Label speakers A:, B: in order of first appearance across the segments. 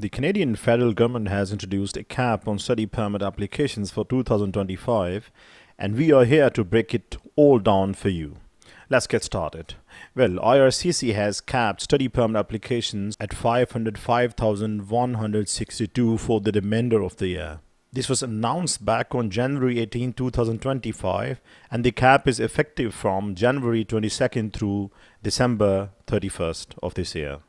A: The Canadian federal government has introduced a cap on study permit applications for 2025, and we are here to break it all down for you. Let's get started. Well, IRCC has capped study permit applications at 505,162 for the remainder of the year. This was announced back on January 18, 2025, and the cap is effective from January 22nd through December 31st of this year.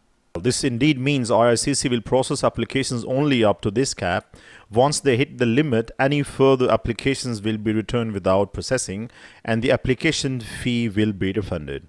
A: This indeed means IRCC will process applications only up to this cap. Once they hit the limit, any further applications will be returned without processing, and the application fee will be refunded.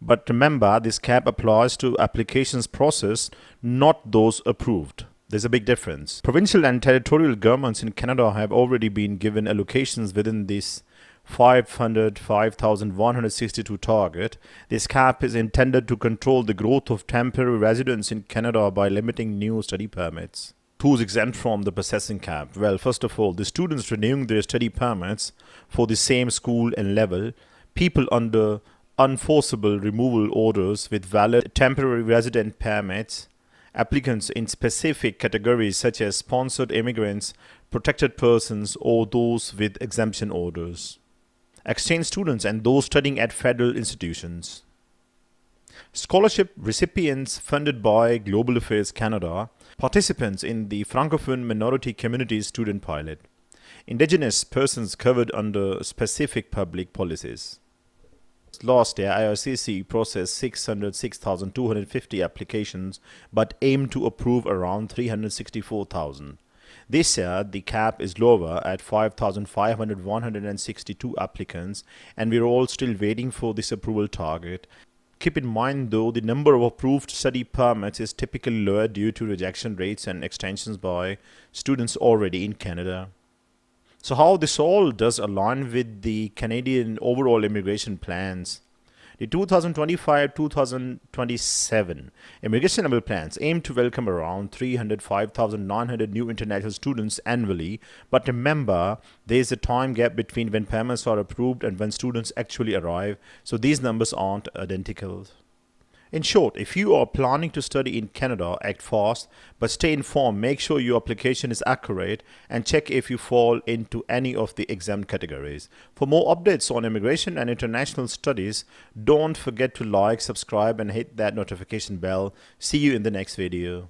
A: But remember, this cap applies to applications processed, not those approved. There's a big difference. Provincial and territorial governments in Canada have already been given allocations within this 505,162 target. This cap is intended to control the growth of temporary residents in Canada by limiting new study permits. Who's exempt from the processing cap? Well, first of all, the students renewing their study permits for the same school and level, people under unenforceable removal orders with valid temporary resident permits, applicants in specific categories such as sponsored immigrants, protected persons, or those with exemption orders, exchange students, and those studying at federal institutions. Scholarship recipients funded by Global Affairs Canada, participants in the Francophone Minority Communities Student Pilot, Indigenous persons covered under specific public policies. Last year, IRCC processed 606,250 applications but aimed to approve around 364,000. This year, the cap is lower at 5,162 applicants, and we're all still waiting for this approval target. Keep in mind, though, the number of approved study permits is typically lower due to rejection rates and extensions by students already in Canada. So how this all does align with the Canadian overall immigration plans. The 2025-2027 immigration level plans aim to welcome around 305,900 new international students annually, but remember, there is a time gap between when permits are approved and when students actually arrive, so these numbers aren't identical. In short, if you are planning to study in Canada, act fast, but stay informed. Make sure your application is accurate and check if you fall into any of the exempt categories. For more updates on immigration and international studies, don't forget to like, subscribe, and hit that notification bell. See you in the next video.